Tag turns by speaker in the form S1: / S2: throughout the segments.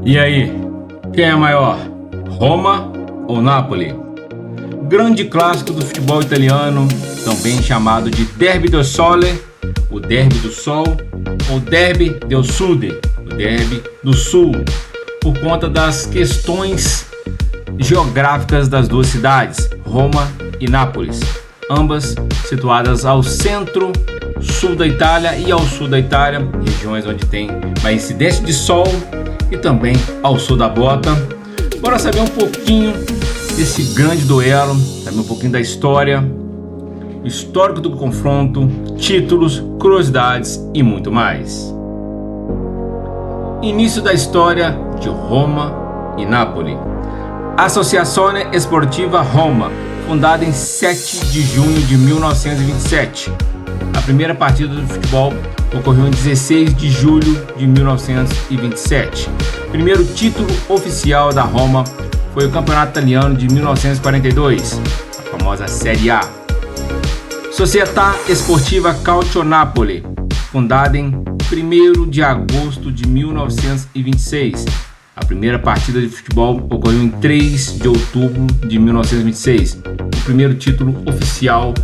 S1: E aí, quem é maior, Roma ou Napoli? Grande clássico do futebol italiano, também chamado de Derby del Sole, o Derby do Sol, ou Derby del Sud, o Derby do Sul, por conta das questões geográficas das duas cidades, Roma e Nápoles, ambas situadas ao centro-sul da Itália e ao sul da Itália, regiões onde tem mais incidência de sol, e também ao sul da bota. Bora saber um pouquinho desse grande duelo, saber um pouquinho da história, o histórico do confronto, títulos, curiosidades e muito mais. Início da história de Roma e Nápoles. Associazione Sportiva Roma, fundada em 7 de junho de 1927. A primeira partida do futebol ocorreu em 16 de julho de 1927. Primeiro título oficial da Roma foi o Campeonato Italiano de 1942, a famosa Série A. Società Sportiva Calcio Napoli, fundada em 1º de agosto de 1926. A primeira partida de futebol ocorreu em 3 de outubro de 1926. O primeiro título oficial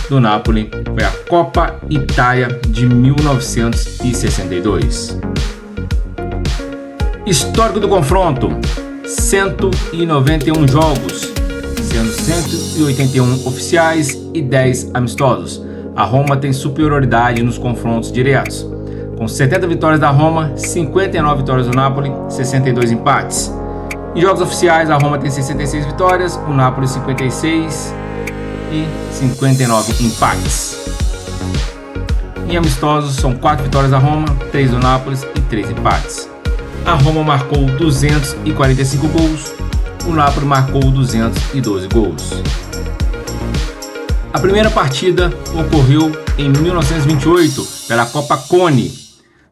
S1: do Napoli foi a Copa Itália de 1962. Histórico do confronto: 191 jogos, sendo 181 oficiais e 10 amistosos. A Roma tem superioridade nos confrontos diretos, com 70 vitórias da Roma, 59 vitórias do Napoli, 62 empates. Em jogos oficiais, a Roma tem 66 vitórias, o Napoli 56 e 59 empates. Em amistosos, são 4 vitórias da Roma, 3 do Napoli e 3 empates. A Roma marcou 245 gols, o Napoli marcou 212 gols. A primeira partida ocorreu em 1928 pela Copa Coni,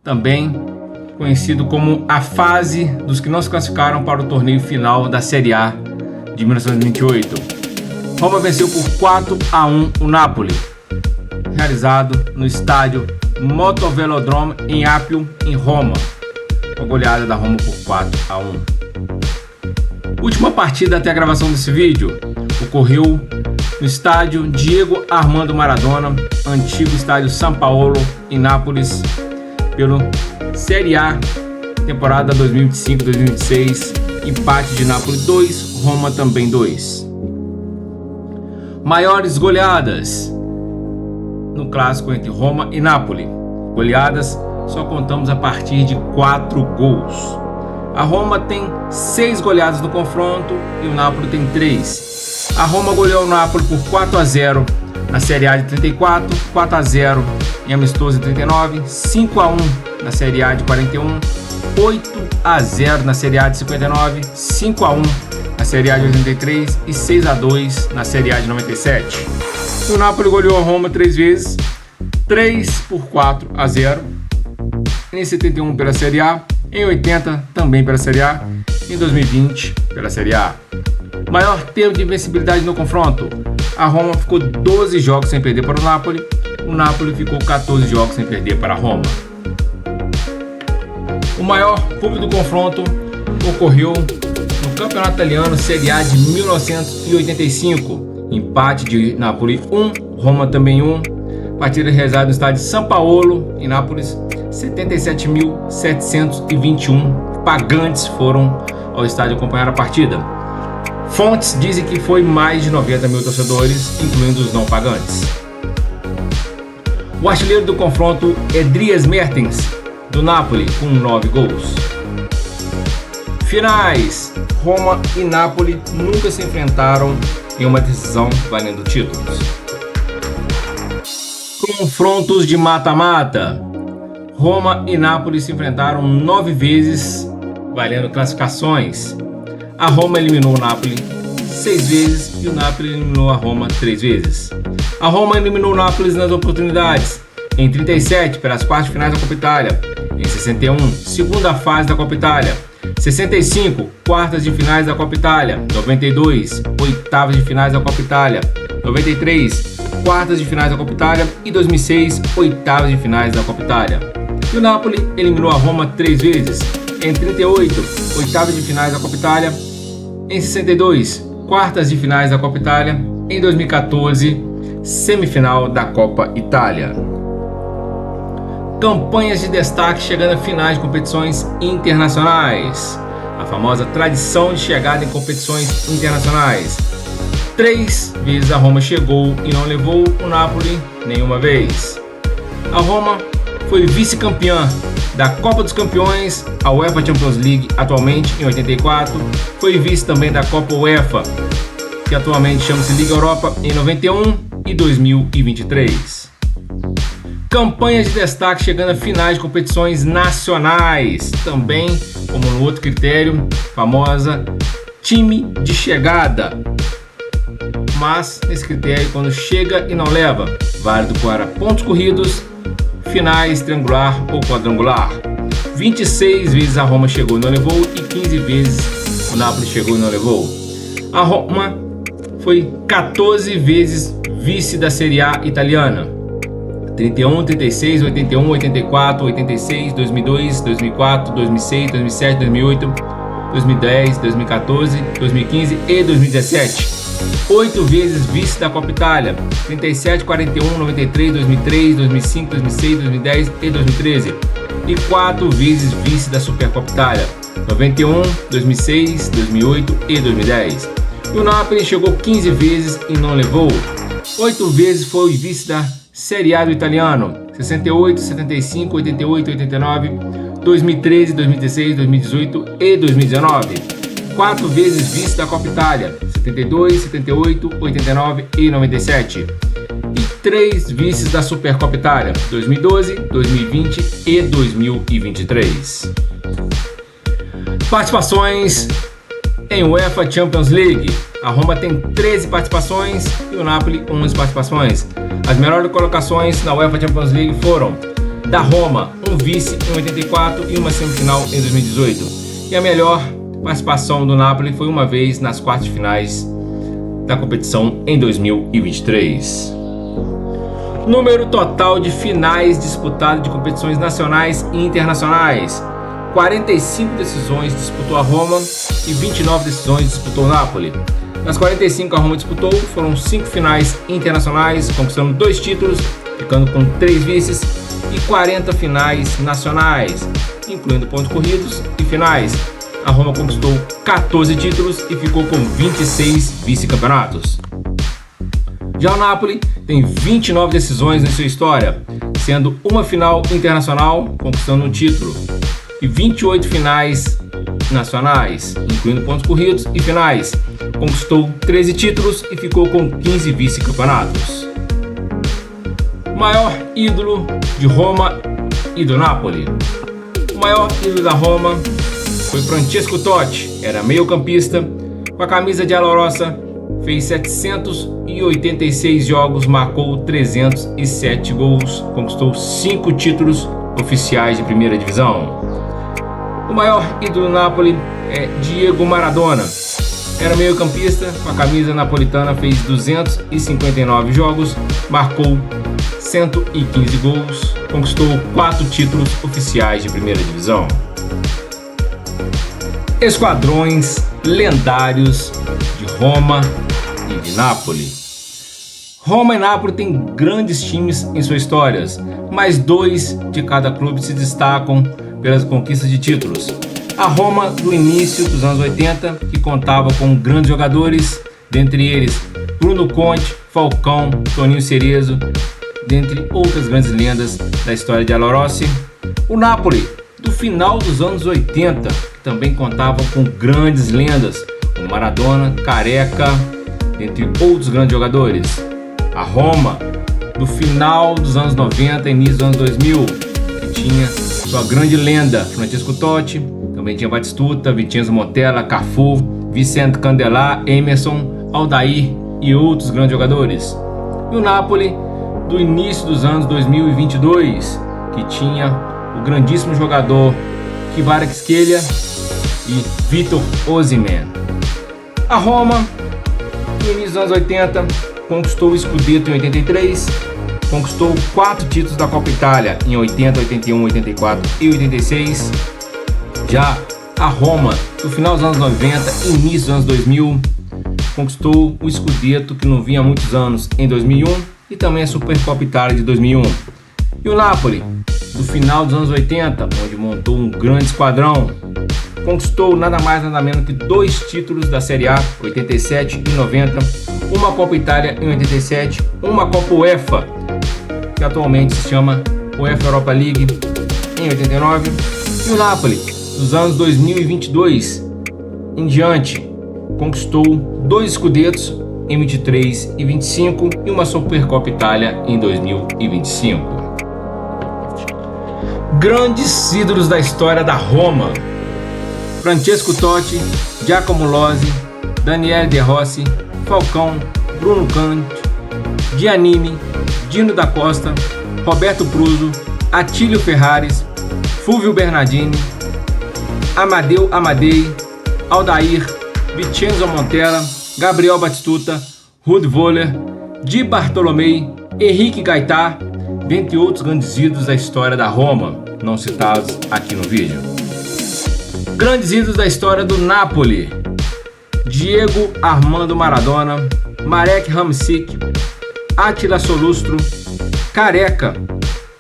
S1: também conhecido como a fase dos que não se classificaram para o torneio final da Série A de 1928. Roma venceu por 4-1 o Napoli, realizado no estádio Motovelodrome em Apio, em Roma. Uma goleada da Roma por 4-1. Última partida até a gravação desse vídeo ocorreu no estádio Diego Armando Maradona, antigo estádio São Paulo, em Nápoles, pelo Série A, temporada 2025-2026, empate de Nápoles 2, Roma também 2. Maiores goleadas no clássico entre Roma e Nápoles. Goleadas só contamos a partir de 4 gols. A Roma tem 6 goleadas no confronto e o Nápoles tem 3. A Roma goleou o Nápoles por 4-0 na Série A de 34, 4-0 em amistoso de 39, 5-1 na Série A de 41, 8-0 na Série A de 59, 5-1 na Série A de 83 e 6-2 na Série A de 97. O Napoli goleou a Roma 3 vezes, 3 por 4-0, em 71 pela Série A, em 80 também pela Série A, em 2020 pela Série A. Maior tempo de invencibilidade no confronto: a Roma ficou 12 jogos sem perder para o Napoli ficou 14 jogos sem perder para a Roma. O maior público do confronto ocorreu no Campeonato Italiano Série A de 1985, empate de Napoli 1, Roma também 1, partida realizada no estádio São Paulo, em Nápoles. 77.721 pagantes foram ao estádio acompanhar a partida. Fontes dizem que foi mais de 90 mil torcedores, incluindo os não pagantes. O artilheiro do confronto é Dries Mertens, do Napoli, com 9 gols. Finais: Roma e Napoli nunca se enfrentaram em uma decisão valendo títulos. Confrontos de mata-mata: Roma e Napoli se enfrentaram 9 vezes, valendo classificações. A Roma eliminou o Napoli 6 vezes e o Napoli eliminou a Roma 3 vezes. A Roma eliminou o Napoli nas oportunidades: em 37, pelas quartas de finais da Copa Itália; em 61, segunda fase da Copa Itália; 65, quartas de finais da Copa Itália; 92, oitavas de finais da Copa Itália; 93, quartas de finais da Copa Itália; e 2006, oitavas de finais da Copa Itália. E o Napoli eliminou a Roma 3 vezes, Em 38, oitavas de finais da Copa Itália. Em 62, quartas de finais da Copa Itália. Em 2014, semifinal da Copa Itália. Campanhas de destaque chegando a finais de competições internacionais. A famosa tradição de chegada em competições internacionais. 3 vezes a Roma chegou e não levou o Napoli nenhuma vez. A Roma foi vice-campeã da Copa dos Campeões, a UEFA Champions League, atualmente em 84. Foi vice também da Copa UEFA, que atualmente chama-se Liga Europa, em 91 e 2023. Campanhas de destaque chegando a finais de competições nacionais. Também, como no outro critério, famosa time de chegada. Mas nesse critério, quando chega e não leva, válido para pontos corridos, finais, triangular ou quadrangular. 26 vezes a Roma chegou e não levou e 15 vezes o Napoli chegou e não levou. A Roma foi 14 vezes vice da Serie A italiana. 31, 36, 81, 84, 86, 2002, 2004, 2006, 2007, 2008, 2010, 2014, 2015 e 2017. 8 vezes vice da Copa Itália, 37, 41, 93, 2003, 2005, 2006, 2010 e 2013. E 4 vezes vice da Supercopa Itália, 91, 2006, 2008 e 2010. E o Napoli chegou 15 vezes e não levou. 8 vezes foi vice da Serie A do italiano, 68, 75, 88, 89, 2013, 2016, 2018 e 2019. 4 vezes vice da Copa Itália, 72, 78, 89 e 97. E 3 vices da Supercopa Itália, 2012, 2020 e 2023. Participações em UEFA Champions League. A Roma tem 13 participações e o Napoli 11 participações. As melhores colocações na UEFA Champions League foram da Roma, um vice em 84 e uma semifinal em 2018. E a melhor participação do Napoli foi uma vez nas quartas de finais da competição em 2023. Número total de finais disputadas de competições nacionais e internacionais. 45 decisões disputou a Roma e 29 decisões disputou o Napoli. Nas 45 a Roma disputou, foram 5 finais internacionais, conquistando 2 títulos, ficando com 3 vices, e 40 finais nacionais, incluindo pontos corridos e finais. A Roma conquistou 14 títulos e ficou com 26 vice-campeonatos. Já o Napoli tem 29 decisões em sua história, sendo uma final internacional, conquistando um título, e 28 finais nacionais, incluindo pontos corridos e finais. Conquistou 13 títulos e ficou com 15 vice-campeonatos. O maior ídolo de Roma e do Napoli. O maior ídolo da Roma foi Francesco Totti, era meio-campista, com a camisa de Alorosa, fez 786 jogos, marcou 307 gols, conquistou 5 títulos oficiais de primeira divisão. O maior ídolo do Napoli é Diego Maradona, era meio-campista, com a camisa napolitana, fez 259 jogos, marcou 115 gols, conquistou 4 títulos oficiais de primeira divisão. Esquadrões lendários de Roma e de Napoli. Roma e Napoli têm grandes times em suas histórias, mas 2 de cada clube se destacam pelas conquistas de títulos. A Roma do início dos anos 80, que contava com grandes jogadores, dentre eles Bruno Conte, Falcão, Toninho Cerezo, dentre outras grandes lendas da história de Alorossi. O Napoli do final dos anos 80, que também contava com grandes lendas, como Maradona, Careca, dentre outros grandes jogadores. A Roma do final dos anos 90 e início dos anos 2000, que tinha sua grande lenda, Francesco Totti, também tinha Batistuta, Vincenzo Montella, Cafu, Vicente Candelà, Emerson, Aldair e outros grandes jogadores. E o Napoli do início dos anos 2022, que tinha o grandíssimo jogador Kvaratskhelia e Victor Osimhen. A Roma, no início dos anos 80, conquistou o Scudetto em 83, conquistou 4 títulos da Copa Itália em 80, 81, 84 e 86. Já a Roma, no final dos anos 90, início dos anos 2000, conquistou o Scudetto, que não vinha há muitos anos, em 2001, e também a Supercoppa Itália de 2001. E o Napoli, do final dos anos 80, onde montou um grande esquadrão, conquistou nada mais nada menos que 2 títulos da Série A, 87 e 90, uma Copa Itália em 87, uma Copa UEFA, que atualmente se chama UEFA Europa League, em 89, e o Napoli, dos anos 2022 em diante, conquistou 2 Scudettos em 23 e 25 e uma Supercopa Itália em 2025. Grandes ídolos da história da Roma: Francesco Totti, Giacomo Lozzi, Daniele De Rossi, Falcão, Bruno Canti, Giannini, Dino da Costa, Roberto Pruso, Attilio Ferraris, Fulvio Bernardini, Amadeu Amadei, Aldair, Vincenzo Montella, Gabriel Batistuta, Ruud Voller, Di Bartolomei, Henrique Gaitá, dentre outros grandes ídolos da história da Roma, não citados aqui no vídeo. Grandes ídolos da história do Napoli: Diego Armando Maradona, Marek Hamšík, Attila Solustro, Careca,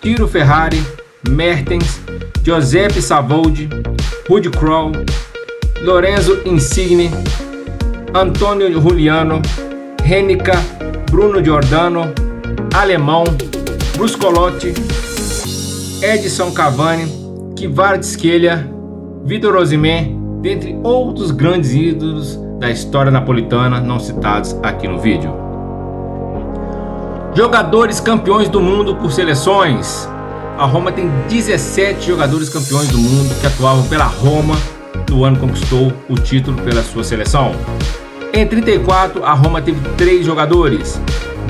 S1: Tiro Ferrari, Mertens, Giuseppe Savoldi, Rudi Krol, Lorenzo Insigne, Antonio Juliano, Renica, Bruno Giordano, Alemão, Bruscolotti, Edson Cavani, Kvaratskhelia, Victor Osimhen, dentre outros grandes ídolos da história napolitana não citados aqui no vídeo. Jogadores campeões do mundo por seleções: a Roma tem 17 jogadores campeões do mundo que atuavam pela Roma no ano que conquistou o título pela sua seleção. Em 34, a Roma teve 3 jogadores: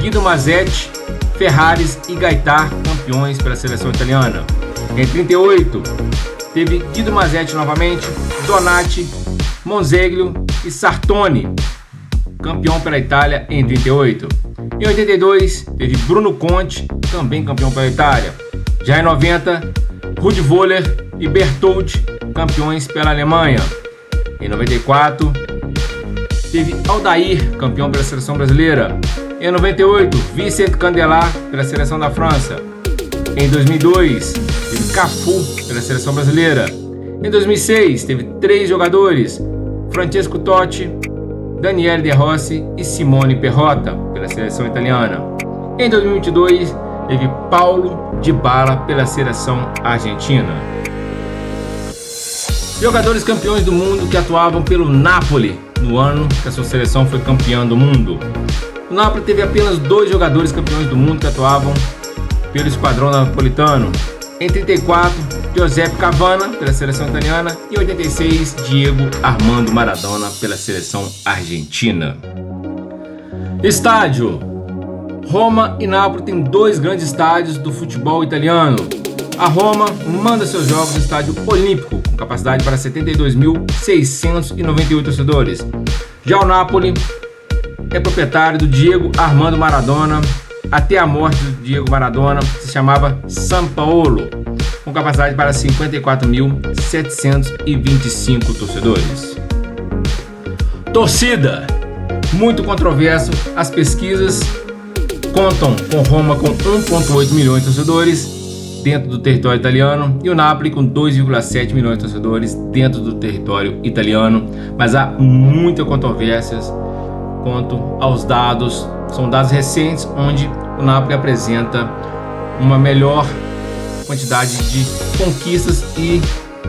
S1: Guido Mazzetti, Ferraris e Gaitá, campeões pela seleção italiana. Em 38, teve Guido Mazzetti novamente, Donati, Monzeglio e Sartoni, campeão pela Itália em 38. Em 82, teve Bruno Conti, também campeão pela Itália. Já em 90, Ruud Voller e Bertoldi, campeões pela Alemanha. Em 94, teve Aldair, campeão pela seleção brasileira. Em 98, Vicent Candelà, pela seleção da França. Em 2002, teve Cafu, pela seleção brasileira. Em 2006, teve 3 jogadores: Francesco Totti, Daniele De Rossi e Simone Perrotta, pela seleção italiana. Em 2022, teve Paulo Dybala, pela seleção argentina. Jogadores campeões do mundo que atuavam pelo Napoli no ano que a sua seleção foi campeã do mundo. O Napoli teve apenas 2 jogadores campeões do mundo que atuavam pelo esquadrão napolitano. Em 34, Giuseppe Cavana, pela seleção italiana, e em 86, Diego Armando Maradona, pela seleção argentina. Estádio: Roma e Nápoles têm 2 grandes estádios do futebol italiano. A Roma manda seus jogos no estádio Olímpico, com capacidade para 72.698 torcedores. Já o Napoli é proprietário do Diego Armando Maradona. Até a morte do Diego Maradona se chamava San Paolo, com capacidade para 54.725 torcedores. Torcida: muito controverso, as pesquisas contam com Roma com 1,8 milhões de torcedores dentro do território italiano e o Napoli com 2,7 milhões de torcedores dentro do território italiano, mas há muitas controvérsias quanto aos dados. São dados recentes onde o Napoli apresenta uma melhor quantidade de conquistas e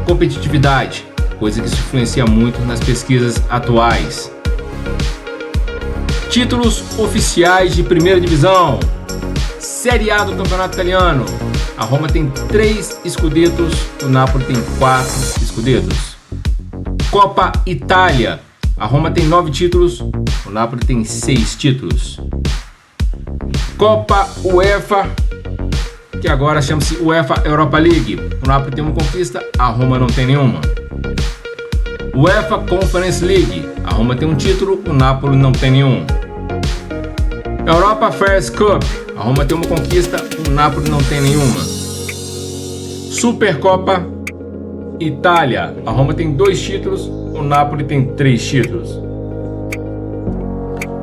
S1: competitividade, coisa que se influencia muito nas pesquisas atuais. Títulos oficiais de primeira divisão: Série A do Campeonato Italiano, a Roma tem 3 Scudettos, o Napoli tem 4 Scudettos. Copa Itália, a Roma tem 9 títulos, o Napoli tem 6 títulos. Copa UEFA, que agora chama-se UEFA Europa League, o Napoli tem uma conquista, a Roma não tem nenhuma. UEFA Conference League, a Roma tem um título, o Napoli não tem nenhum. Europa Fairs Cup, a Roma tem uma conquista, o Napoli não tem nenhuma. Supercopa Itália. A Roma tem 2 títulos, o Napoli tem 3 títulos.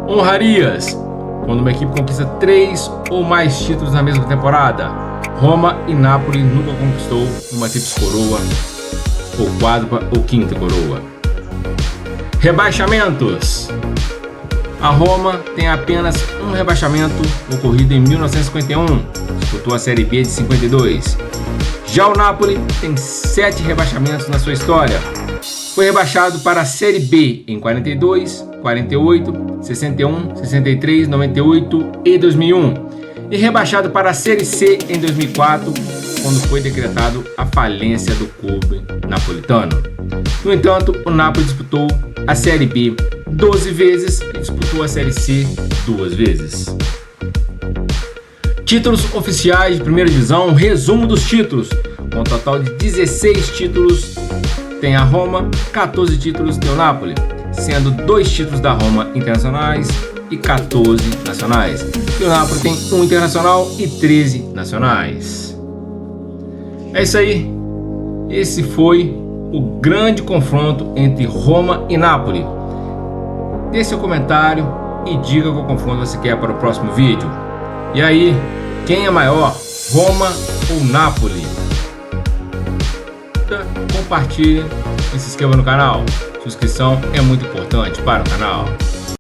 S1: Honrarias. Quando uma equipe conquista 3 ou mais títulos na mesma temporada. Roma e Napoli nunca conquistou uma tríplice coroa, ou quádrupla ou quinta coroa. Rebaixamentos. A Roma tem apenas um rebaixamento ocorrido em 1951, disputou a Série B de 52. Já o Napoli tem 7 rebaixamentos na sua história. Foi rebaixado para a Série B em 42, 48, 61, 63, 98 e 2001 e rebaixado para a Série C em 2004, quando foi decretado a falência do clube napolitano. No entanto, o Napoli disputou a Série B 12 vezes e disputou a Série C 2 vezes. Títulos oficiais de primeira divisão, resumo dos títulos. Com um total de 16 títulos tem a Roma, 14 títulos tem o Napoli, sendo 2 títulos da Roma internacionais e 14 nacionais. E o Napoli tem 1 internacional e 13 nacionais. É isso aí. Esse foi o grande confronto entre Roma e Napoli. Dê seu comentário e diga qual confronto você quer para o próximo vídeo. E aí, quem é maior, Roma ou Napoli? Compartilhe e se inscreva no canal. Sua inscrição é muito importante para o canal.